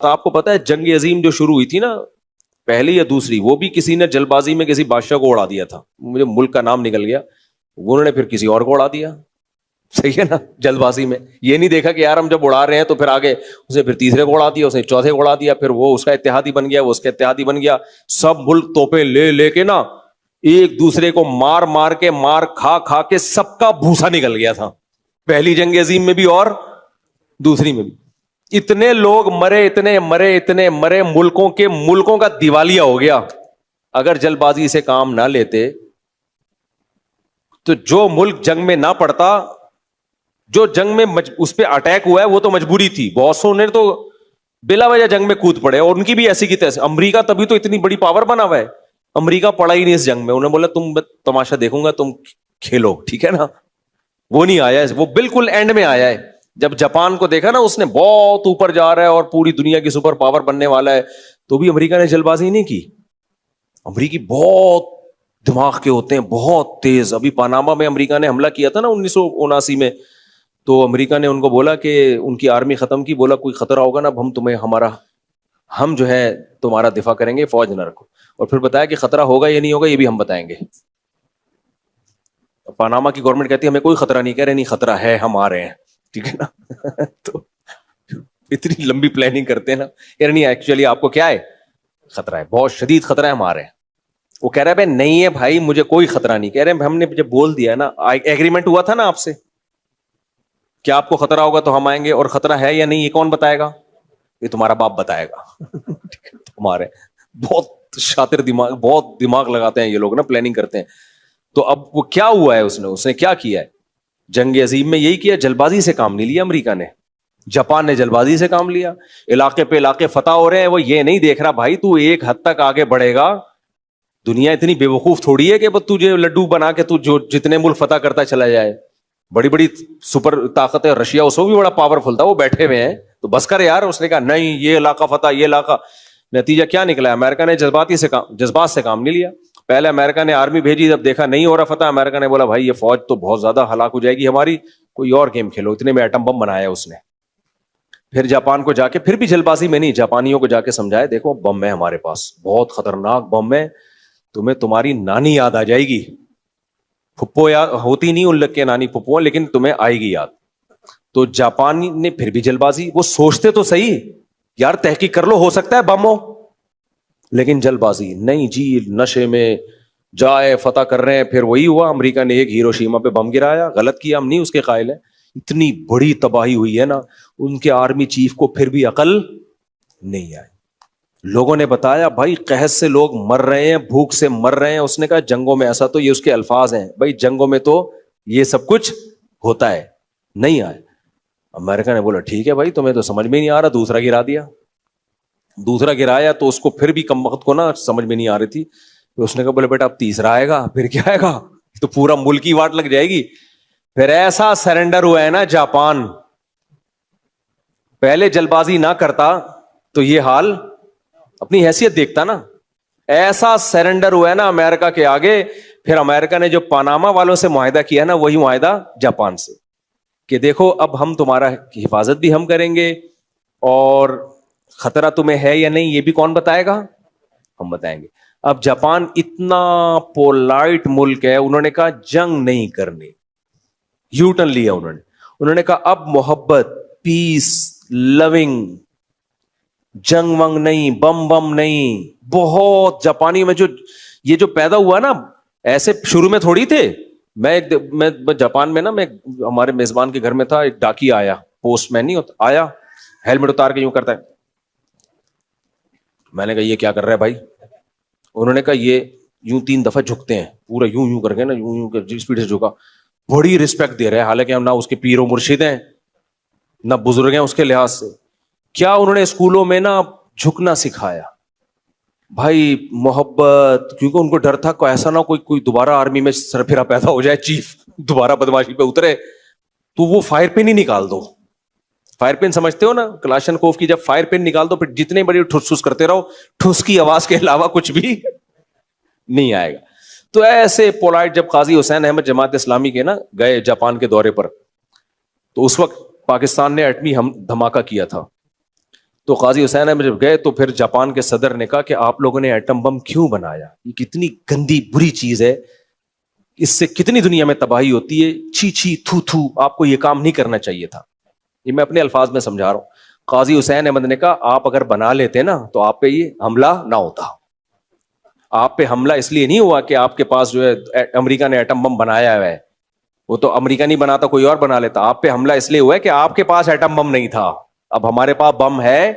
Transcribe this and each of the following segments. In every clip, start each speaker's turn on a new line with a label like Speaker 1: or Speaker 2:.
Speaker 1: تو آپ کو پتا ہے جنگ عظیم جو شروع ہوئی تھی نا، پہلی یا دوسری، وہ بھی کسی نے جلد بازی میں کسی بادشاہ کو اڑا دیا تھا، مجھے ملک کا نام نکل گیا، انہوں نے پھر کسی اور کو اڑا دیا. صحیح ہے نا، جلد بازی میں یہ نہیں دیکھا کہ یار ہم جب اڑا رہے ہیں تو پھر آگے اسے پھر تیسرے کو اڑا دیا، اسے چوتھے کو اڑا دیا، پھر وہ اس کا اتحادی بن گیا، وہ اس کا اتحادی بن گیا. سب ملک توپیں لے لے کے نا ایک دوسرے کو مار مار کے، مار کھا کھا کے سب کا بھوسا نکل گیا تھا، پہلی جنگ عظیم میں بھی اور دوسری میں بھی. اتنے لوگ مرے، اتنے مرے، اتنے مرے، ملکوں کا دیوالیہ ہو گیا. اگر جلد بازی سے کام نہ لیتے تو جو ملک جنگ میں نہ پڑتا، جو جنگ میں اس پہ اٹیک ہوا ہے وہ تو مجبوری تھی، بہت سو نے تو بلا وجہ جنگ میں کود پڑے، اور ان کی بھی ایسی کی تیسے. امریکہ تبھی تو اتنی بڑی پاور بنا ہوا ہے، امریکہ پڑا ہی نہیں اس جنگ میں. انہوں نے بولا تم تماشا دیکھوں گا، تم کھیلو، ٹھیک ہے نا. وہ نہیں آیا، وہ بالکل اینڈ میں آیا ہے. جب جاپان کو دیکھا نا اس نے بہت اوپر جا رہا ہے اور پوری دنیا کی سپر پاور بننے والا ہے، تو بھی امریکہ نے جلد بازی نہیں کی. امریکی بہت دماغ کے ہوتے ہیں، بہت تیز. ابھی پاناما میں امریکہ نے حملہ کیا تھا نا 1979 میں، تو امریکہ نے ان کو بولا کہ ان کی آرمی ختم کی، بولا کوئی خطرہ ہوگا نا اب ہم جو ہے تمہارا دفاع کریں گے، فوج نہ رکھو. اور پھر بتایا کہ خطرہ ہوگا یا نہیں ہوگا یہ بھی ہم بتائیں گے. پاناما کی گورنمنٹ کہتی ہے ہمیں کوئی خطرہ نہیں، کہہ رہے نہیں خطرہ ہے، ہم آ رہے ہیں، ٹھیک ہے نا. تو اتنی لمبی پلاننگ کرتے ہیں نا، کہہ رہے نہیں ایکچولی آپ کو کیا ہے، خطرہ ہے، بہت شدید خطرہ ہے، ہم آ رہے ہیں. وہ کہہ رہا ہے بھائی نہیں ہے بھائی مجھے کوئی خطرہ نہیں. کہہ رہے ہیں ہم نے جب بول دیا نا، ایگریمنٹ ہوا تھا نا آپ سے کہ آپ کو خطرہ ہوگا تو ہم آئیں گے، اور خطرہ ہے یا نہیں یہ کون بتائے گا، یہ تمہارا باپ بتائے گا. ہمارے بہت شاطر دماغ، بہت دماغ لگاتے ہیں یہ لوگ نا، پلاننگ کرتے ہیں. تو اب وہ کیا ہوا ہے، اس نے کیا کیا ہے جنگ عظیم میں؟ یہی کیا، جلد بازی سے کام نہیں لیا امریکہ نے. جاپان نے جلد بازی سے کام لیا، علاقے پہ علاقے فتح ہو رہے ہیں، وہ یہ نہیں دیکھ رہا بھائی تو ایک حد تک آگے بڑھے گا. دنیا اتنی بے وقوف تھوڑی ہے کہ بس تجھے لڈو بنا کے تو جو جتنے ملک فتح کرتا چلا جائے. بڑی بڑی سپر طاقت ہے، رشیا اس کو بھی بڑا پاورفل تھا، وہ بیٹھے ہوئے ہیں تو بس کر یار. اس نے کہا نہیں یہ علاقہ فتح، یہ علاقہ. نتیجہ کیا نکلا؟ امریکہ نے جذبات سے کام نہیں لیا. پہلے امریکہ نے آرمی بھیجی، جب دیکھا نہیں ہو رہا فتح، امریکہ نے بولا بھائی یہ فوج تو بہت زیادہ ہلاک ہو جائے گی ہماری، کوئی اور گیم کھیلو. اتنے میں ایٹم بم بنایا اس نے. پھر جاپان کو جا کے، پھر بھی جلد بازی میں نہیں، جاپانیوں کو جا کے سمجھایا دیکھو بم ہے ہمارے پاس، بہت خطرناک بم ہے، تمہیں تمہاری نانی یاد آ جائے گی. پھپھو یاد ہوتی نہیں ان لوگ کے نانی پھپھو، لیکن تمہیں آئے گی یاد. تو جاپانی نے پھر بھی جلد بازی، وہ سوچتے تو صحیح یار تحقیق کر لو، ہو سکتا ہے بم ہو، لیکن جلد بازی نہیں جی، نشے میں جائے فتح کر رہے ہیں. پھر وہی ہوا، امریکہ نے ایک ہیروشیما پہ بم گرایا، غلط کیا، ہم نہیں اس کے قائل ہیں. اتنی بڑی تباہی ہوئی ہے نا، ان کے آرمی چیف کو پھر بھی عقل نہیں آئی. لوگوں نے بتایا بھائی قحط سے لوگ مر رہے ہیں، بھوک سے مر رہے ہیں. اس نے کہا جنگوں میں ایسا، تو یہ اس کے الفاظ ہیں بھائی جنگوں میں تو یہ سب کچھ ہوتا ہے، نہیں آئے. امریکہ نے بولا ٹھیک ہے بھائی تمہیں تو سمجھ میں نہیں آ رہا، دوسرا گرا دیا. دوسرا گرایا تو اس کو پھر بھی کم وقت کو نا سمجھ میں نہیں آ رہی تھی. اس نے کہا بولے بیٹا اب تیسرا آئے گا، پھر کیا آئے گا، تو پورا ملک کی واٹ لگ جائے گی. پھر ایسا سرنڈر ہوا ہے نا جاپان، پہلے جلد بازی نہ کرتا تو یہ حال، اپنی حیثیت دیکھتا نا. ایسا سرنڈر ہوا ہے نا امریکہ کے آگے. پھر امریکہ نے جو پاناما والوں سے معاہدہ کیا نا، وہی معاہدہ جاپان سے، کہ دیکھو اب ہم تمہارا حفاظت بھی ہم کریں گے، اور خطرہ تمہیں ہے یا نہیں یہ بھی کون بتائے گا، ہم بتائیں گے. اب جاپان اتنا پولائٹ ملک ہے، انہوں نے کہا جنگ نہیں کرنی، یو ٹرن لیا انہوں نے کہا اب محبت، پیس، لونگ، جنگ ونگ نہیں، بم بم نہیں. بہت جاپانی میں جو یہ جو پیدا ہوا نا، ایسے شروع میں تھوڑی تھے. میں جاپان میں نا، میں ہمارے میزبان کے گھر میں تھا، ایک ڈاکی آیا، پوسٹ مین نہیں ہوتا، آیا ہیلمٹ اتار کے یوں کرتا ہے. میں نے کہا یہ کیا کر رہا ہے بھائی؟ انہوں نے کہا یہ یوں 3 دفعہ جھکتے ہیں، پورا یوں یوں کر کے نا، یوں یوں کر اسپیڈ سے جھکا. بڑی رسپیکٹ دے رہے ہیں، حالانکہ ہم نہ اس کے پیر و مرشد ہیں نہ بزرگ ہیں اس کے لحاظ سے. کیا انہوں نے اسکولوں میں نا جھکنا سکھایا بھائی، محبت، کیونکہ ان کو ڈر تھا کہ ایسا نہ کوئی دوبارہ آرمی میں سرفرا پیدا ہو جائے، چیف دوبارہ بدماشی پہ اترے تو وہ فائر پن ہی نکال دو. فائر پن سمجھتے ہو نا، کلاشن کوف کی جب فائر پن نکال دو، پھر جتنے بڑی ٹھس ٹھس کرتے رہو، ٹھس کی آواز کے علاوہ کچھ بھی نہیں آئے گا. تو ایسے پولائٹ جب قاضی حسین احمد جماعت اسلامی کے نا گئے جاپان کے دورے پر، تو اس وقت پاکستان نے ایٹمی دھماکہ کیا تھا. تو قاضی حسین احمد جب گئے تو پھر جاپان کے صدر نے کہا کہ آپ لوگوں نے ایٹم بم کیوں بنایا, یہ کتنی گندی بری چیز ہے, اس سے کتنی دنیا میں تباہی ہوتی ہے, چھی چھی تھو تھو, آپ کو یہ کام نہیں کرنا چاہیے تھا. یہ میں اپنے الفاظ میں سمجھا رہا ہوں. قاضی حسین احمد نے کہا آپ اگر بنا لیتے نا تو آپ پہ یہ حملہ نہ ہوتا. آپ پہ حملہ اس لیے نہیں ہوا کہ آپ کے پاس جو ہے امریکہ نے ایٹم بم بنایا ہے, وہ تو امریکہ نہیں بناتا کوئی اور بنا لیتا. آپ پہ حملہ اس لیے ہوا ہے کہ آپ کے پاس ایٹم بم نہیں تھا. اب ہمارے پاس بم ہے.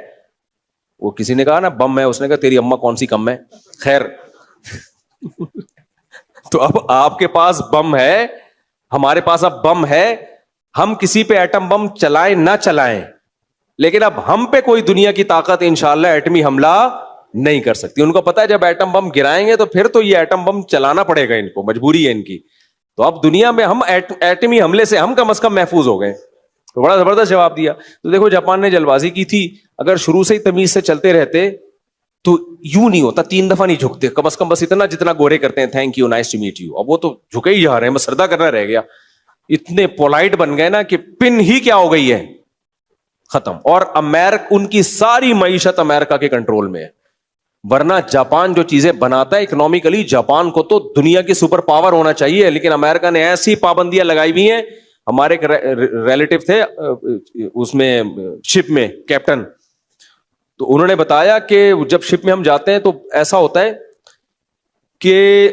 Speaker 1: وہ کسی نے کہا نا بم ہے, اس نے کہا تیری اماں کون سی کم ہے. خیر تو اب آپ کے پاس بم ہے, ہمارے پاس اب بم ہے. ہم کسی پہ ایٹم بم چلائیں نہ چلائیں, لیکن اب ہم پہ کوئی دنیا کی طاقت انشاءاللہ ایٹمی حملہ نہیں کر سکتی. ان کو پتا ہے جب ایٹم بم گرائیں گے تو پھر تو یہ ایٹم بم چلانا پڑے گا ان کو, مجبوری ہے ان کی. تو اب دنیا میں ہم ایٹمی حملے سے ہم کم از کم محفوظ ہو گئے. تو بڑا زبردست جواب دیا. تو دیکھو جاپان نے جلد بازی کی تھی, اگر شروع سے ہی تمیز سے چلتے رہتے تو یوں نہیں ہوتا, 3 دفعہ نہیں جھکتے, کم از کم بس اتنا جتنا گورے کرتے ہیں, thank you nice to meet you. اب وہ تو جھکے ہی جا رہے ہیں, بس سردا کرنا رہ گیا. اتنے پولائٹ بن گئے نا کہ پن ہی کیا ہو گئی ہے, ختم. اور ان کی ساری معیشت امریکہ کے کنٹرول میں ہے. ورنہ جاپان جو چیزیں بناتا ہے اکنامکلی, جاپان کو تو دنیا کی سپر پاور ہونا چاہیے, لیکن امریکہ نے ایسی پابندیاں لگائی ہوئی ہیں. ہمارے ایک ریلیٹو تھے اس میں شپ میں کیپٹن, تو انہوں نے بتایا کہ جب شپ میں ہم جاتے ہیں تو ایسا ہوتا ہے کہ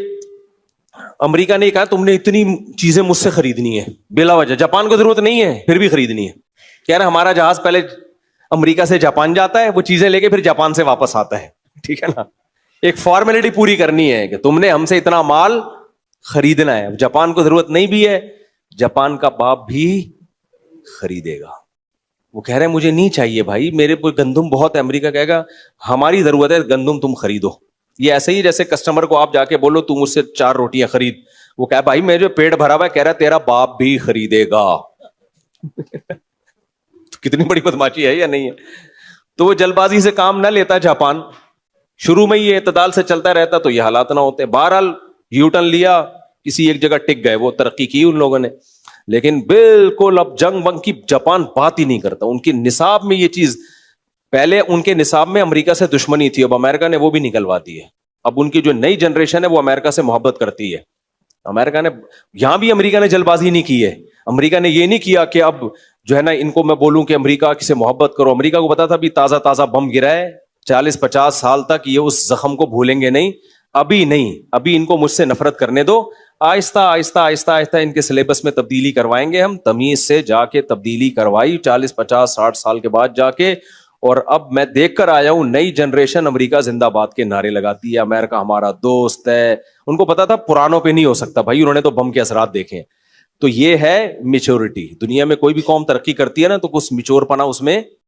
Speaker 1: امریکہ نے کہا تم نے اتنی چیزیں مجھ سے خریدنی ہے بلا وجہ, جاپان کو ضرورت نہیں ہے پھر بھی خریدنی ہے. کہہ رہا ہمارا جہاز پہلے امریکہ سے جاپان جاتا ہے, وہ چیزیں لے کے پھر جاپان سے واپس آتا ہے, ٹھیک ہے نا. ایک فارمیلٹی پوری کرنی ہے کہ تم نے ہم سے اتنا مال خریدنا ہے. جاپان کو ضرورت نہیں بھی ہے, جاپان کا باپ بھی خریدے گا. وہ کہہ رہے ہیں مجھے نہیں چاہیے بھائی, میرے کوئی گندم بہت ہے. امریکہ کہے گا ہماری ضرورت ہے گندم, تم خریدو. یہ ایسے ہی جیسے کسٹمر کو آپ جا کے بولو تم مجھ سے 4 روٹیاں خرید, وہ کہا بھائی میں جو پیٹ بھرا ہوا ہے, کہہ رہا تیرا باپ بھی خریدے گا. کتنی بڑی بدماشی ہے یا نہیں ہے. تو وہ جلد بازی سے کام نہ لیتا جاپان, شروع میں یہ اعتدال سے چلتا رہتا تو یہ حالات نہ ہوتے. بہرحال یو ٹرن لیا, کسی ایک جگہ ٹک گئے, وہ ترقی کی ان لوگوں نے. لیکن بالکل اب جنگ بنگ کی جاپان بات ہی نہیں کرتا. ان کے نصاب میں یہ چیز, پہلے ان کے نصاب میں امریکہ سے دشمنی تھی, اب امریکہ نے وہ بھی نکلوا دی ہے. اب ان کی جو نئی جنریشن ہے وہ امریکہ سے محبت کرتی ہے. امریکہ نے یہاں بھی امریکہ نے جلد بازی نہیں کی ہے. امریکہ نے یہ نہیں کیا کہ اب جو ہے نا ان کو میں بولوں کہ امریکہ سے محبت کرو. امریکہ کو پتا تھا بھی تازہ تازہ بم گرا ہے, 40-50 سال تک یہ اس زخم کو بھولیں گے نہیں. ابھی نہیں, ابھی ان کو مجھ سے نفرت کرنے دو. آہستہ آہستہ آہستہ آہستہ ان کے سلیبس میں تبدیلی کروائیں گے ہم. تمیز سے جا کے تبدیلی کروائی 40-50-60 سال کے بعد جا کے. اور اب میں دیکھ کر آیا ہوں نئی جنریشن امریکہ زندہ باد کے نعرے لگاتی ہے, امریکہ ہمارا دوست ہے. ان کو پتا تھا پرانوں پہ نہیں ہو سکتا بھائی, انہوں نے تو بم کے اثرات دیکھے. تو یہ ہے میچورٹی. دنیا میں کوئی بھی قوم ترقی کرتی ہے نا تو کچھ میچور پنا اس میں